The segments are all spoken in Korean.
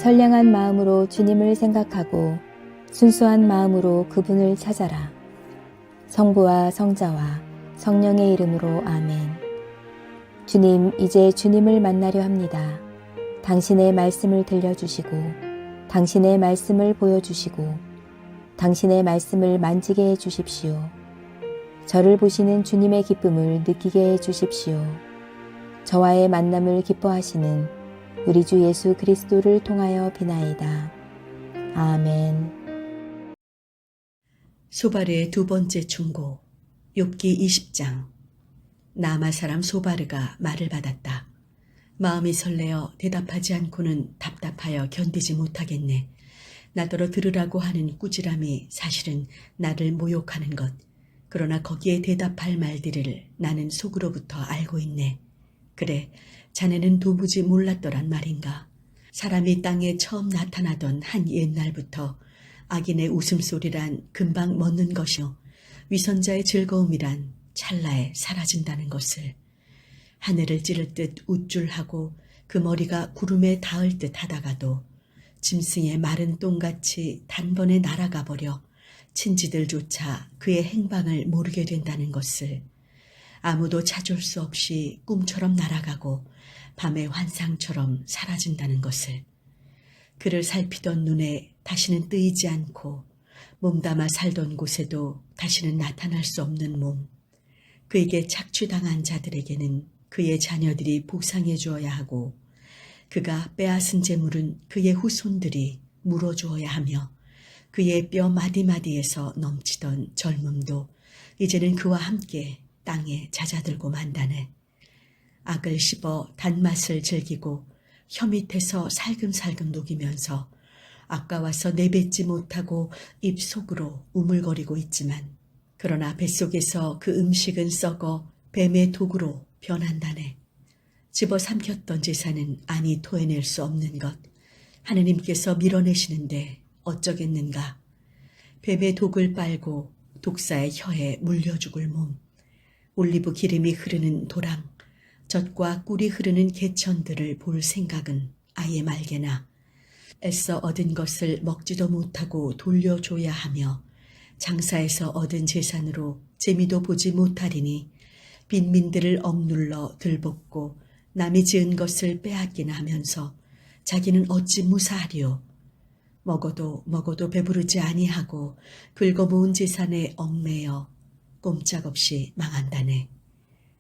선량한 마음으로 주님을 생각하고 순수한 마음으로 그분을 찾아라. 성부와 성자와 성령의 이름으로 아멘. 주님, 이제 주님을 만나려 합니다. 당신의 말씀을 들려주시고 당신의 말씀을 보여주시고 당신의 말씀을 만지게 해주십시오. 저를 보시는 주님의 기쁨을 느끼게 해주십시오. 저와의 만남을 기뻐하시는 우리 주 예수 그리스도를 통하여 비나이다. 아멘. 소바르의 두 번째 충고. 욥기 20장. 나마 사람 소바르가 말을 받았다. 마음이 설레어 대답하지 않고는 답답하여 견디지 못하겠네. 나더러 들으라고 하는 꾸지람이 사실은 나를 모욕하는 것. 그러나 거기에 대답할 말들을 나는 속으로부터 알고 있네. 그래, 자네는 도무지 몰랐더란 말인가. 사람이 땅에 처음 나타나던 한 옛날부터 악인의 웃음소리란 금방 멎는 것이요, 위선자의 즐거움이란 찰나에 사라진다는 것을. 하늘을 찌를 듯 우쭐하고 그 머리가 구름에 닿을 듯 하다가도 짐승의 마른 똥같이 단번에 날아가 버려 친지들조차 그의 행방을 모르게 된다는 것을. 아무도 찾을 수 없이 꿈처럼 날아가고 밤의 환상처럼 사라진다는 것을. 그를 살피던 눈에 다시는 뜨이지 않고 몸담아 살던 곳에도 다시는 나타날 수 없는 몸. 그에게 착취당한 자들에게는 그의 자녀들이 보상해 주어야 하고 그가 빼앗은 재물은 그의 후손들이 물어주어야 하며 그의 뼈 마디마디에서 넘치던 젊음도 이제는 그와 함께 땅에 잦아들고 만다네. 악을 씹어 단맛을 즐기고 혀 밑에서 살금살금 녹이면서 아까워서 내뱉지 못하고 입 속으로 우물거리고 있지만, 그러나 뱃속에서 그 음식은 썩어 뱀의 독으로 변한다네. 집어삼켰던 제사는 아니 토해낼 수 없는 것. 하느님께서 밀어내시는데 어쩌겠는가. 뱀의 독을 빨고 독사의 혀에 물려 죽을 몸. 올리브 기름이 흐르는 도랑, 젖과 꿀이 흐르는 개천들을 볼 생각은 아예 말게나. 애써 얻은 것을 먹지도 못하고 돌려줘야 하며 장사에서 얻은 재산으로 재미도 보지 못하리니 빈민들을 억눌러 들볶고 남이 지은 것을 빼앗기나 하면서 자기는 어찌 무사하리요. 먹어도 배부르지 아니하고 긁어모은 재산에 얽매여 꼼짝없이 망한다네.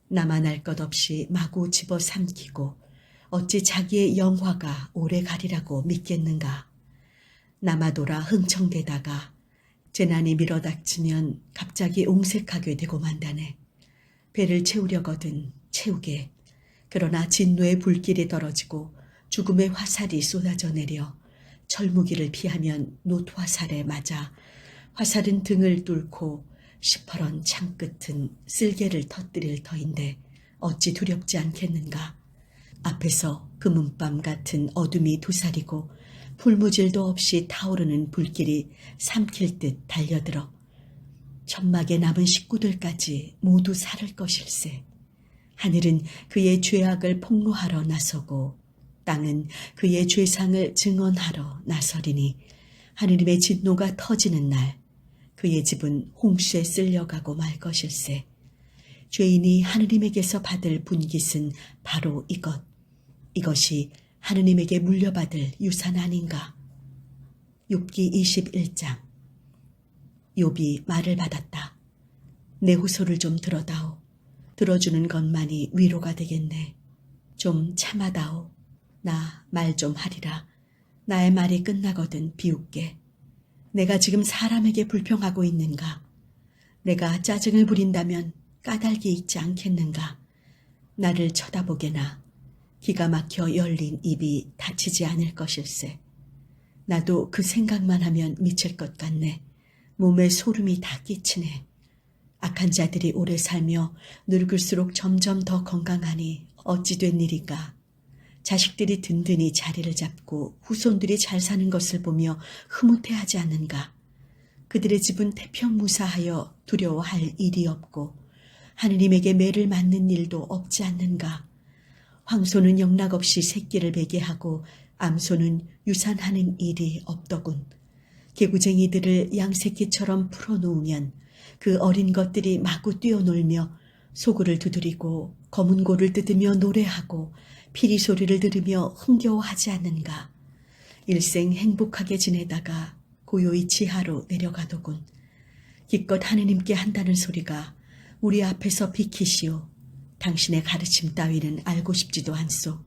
나만 알 것 없이 마구 집어삼키고 어찌 자기의 영화가 오래 가리라고 믿겠는가. 남아돌아 흥청대다가 재난이 밀어닥치면 갑자기 옹색하게 되고 만다네. 배를 채우려거든 채우게. 그러나 진노의 불길이 떨어지고 죽음의 화살이 쏟아져 내려 철무기를 피하면 놋화살에 맞아 화살은 등을 뚫고 시퍼런 창끝은 쓸개를 터뜨릴 터인데 어찌 두렵지 않겠는가. 앞에서 금은밤 같은 어둠이 도사리고 풀무질도 없이 타오르는 불길이 삼킬 듯 달려들어 천막에 남은 식구들까지 모두 살을 것일세. 하늘은 그의 죄악을 폭로하러 나서고 땅은 그의 죄상을 증언하러 나서리니 하느님의 진노가 터지는 날 그의 집은 홍수에 쓸려가고 말 것일세. 죄인이 하느님에게서 받을 분깃은 바로 이것. 이것이 하느님에게 물려받을 유산 아닌가. 욥기 21장. 욥이 말을 받았다. 내 호소를 좀 들어다오. 들어주는 것만이 위로가 되겠네. 좀 참아다오. 나 말 좀 하리라. 나의 말이 끝나거든 비웃게. 내가 지금 사람에게 불평하고 있는가? 내가 짜증을 부린다면 까닭이 있지 않겠는가? 나를 쳐다보게나. 기가 막혀 열린 입이 닫히지 않을 것일세. 나도 그 생각만 하면 미칠 것 같네. 몸에 소름이 다 끼치네. 악한 자들이 오래 살며 늙을수록 점점 더 건강하니 어찌 된 일인가. 자식들이 든든히 자리를 잡고 후손들이 잘 사는 것을 보며 흐뭇해하지 않는가. 그들의 집은 태평무사하여 두려워할 일이 없고 하느님에게 매를 맞는 일도 없지 않는가. 황소는 영락없이 새끼를 베게 하고 암소는 유산하는 일이 없더군. 개구쟁이들을 양새끼처럼 풀어놓으면 그 어린 것들이 마구 뛰어놀며 소굴을 두드리고 검은고를 뜯으며 노래하고 피리 소리를 들으며 흥겨워하지 않는가. 일생 행복하게 지내다가 고요히 지하로 내려가더군. 기껏 하느님께 한다는 소리가 우리 앞에서 비키시오. 당신의 가르침 따위는 알고 싶지도 않소.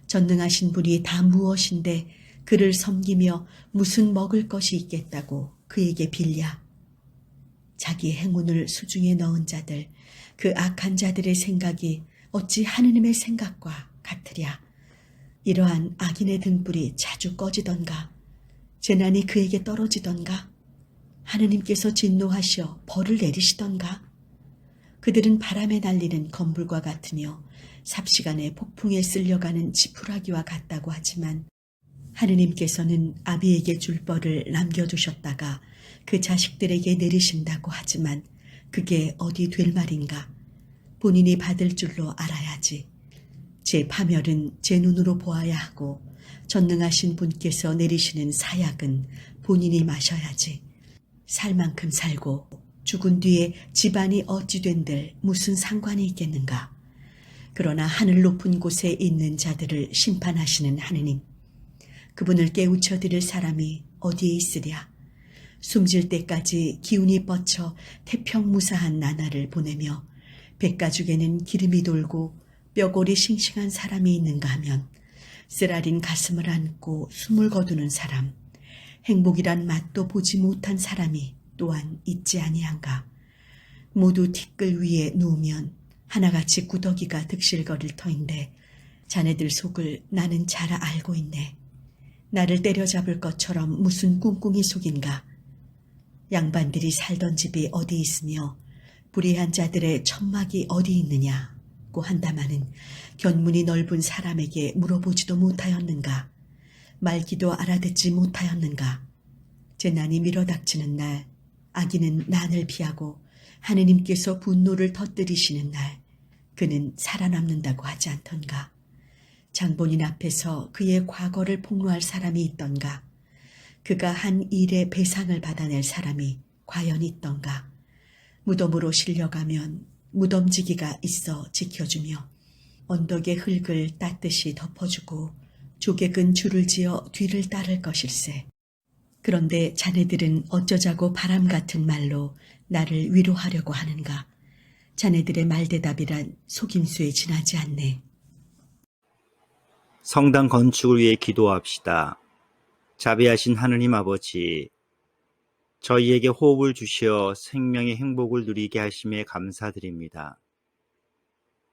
전능하신 분이 다 무엇인데 그를 섬기며 무슨 먹을 것이 있겠다고 그에게 빌랴. 자기의 행운을 수중에 넣은 자들, 그 악한 자들의 생각이 어찌 하느님의 생각과 같으랴. 이러한 악인의 등불이 자주 꺼지던가, 재난이 그에게 떨어지던가, 하느님께서 진노하시어 벌을 내리시던가. 그들은 바람에 날리는 건불과 같으며 삽시간에 폭풍에 쓸려가는 지푸라기와 같다고 하지만 하느님께서는 아비에게 줄 벌을 남겨두셨다가 그 자식들에게 내리신다고 하지만 그게 어디 될 말인가. 본인이 받을 줄로 알아야지. 제 파멸은 제 눈으로 보아야 하고 전능하신 분께서 내리시는 사약은 본인이 마셔야지. 살 만큼 살고 죽은 뒤에 집안이 어찌 된들 무슨 상관이 있겠는가. 그러나 하늘 높은 곳에 있는 자들을 심판하시는 하느님, 그분을 깨우쳐 드릴 사람이 어디에 있으랴. 숨질 때까지 기운이 뻗쳐 태평무사한 나날을 보내며 백가죽에는 기름이 돌고 뼈골이 싱싱한 사람이 있는가 하면 쓰라린 가슴을 안고 숨을 거두는 사람, 행복이란 맛도 보지 못한 사람이 또한 있지 아니한가. 모두 티끌 위에 누우면 하나같이 구더기가 득실거릴 터인데 자네들 속을 나는 잘 알고 있네. 나를 때려잡을 것처럼 무슨 꿍꿍이 속인가. 양반들이 살던 집이 어디 있으며 불의한 자들의 천막이 어디 있느냐고 한다마는 견문이 넓은 사람에게 물어보지도 못하였는가. 말기도 알아듣지 못하였는가. 재난이 밀어닥치는 날, 악인은 난을 피하고 하느님께서 분노를 터뜨리시는 날, 그는 살아남는다고 하지 않던가. 장본인 앞에서 그의 과거를 폭로할 사람이 있던가. 그가 한 일의 배상을 받아낼 사람이 과연 있던가. 무덤으로 실려가면 무덤지기가 있어 지켜주며 언덕의 흙을 따뜻이 덮어주고 조개근 줄을 지어 뒤를 따를 것일세. 그런데 자네들은 어쩌자고 바람 같은 말로 나를 위로하려고 하는가. 자네들의 말대답이란 속임수에 지나지 않네. 성당 건축을 위해 기도합시다. 자비하신 하느님 아버지, 저희에게 호흡을 주시어 생명의 행복을 누리게 하심에 감사드립니다.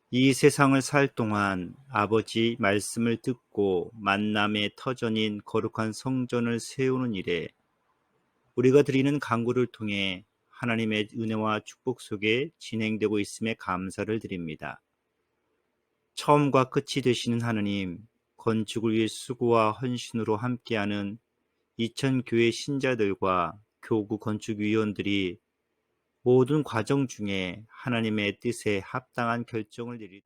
이 세상을 살 동안 아버지 말씀을 듣고 만남의 터전인 거룩한 성전을 세우는 일에 우리가 드리는 간구를 통해 하나님의 은혜와 축복 속에 진행되고 있음에 감사를 드립니다. 처음과 끝이 되시는 하느님, 건축을 위해 수고와 헌신으로 함께하는 이천교회 신자들과 교구 건축위원들이 모든 과정 중에 하나님의 뜻에 합당한 결정을 내릴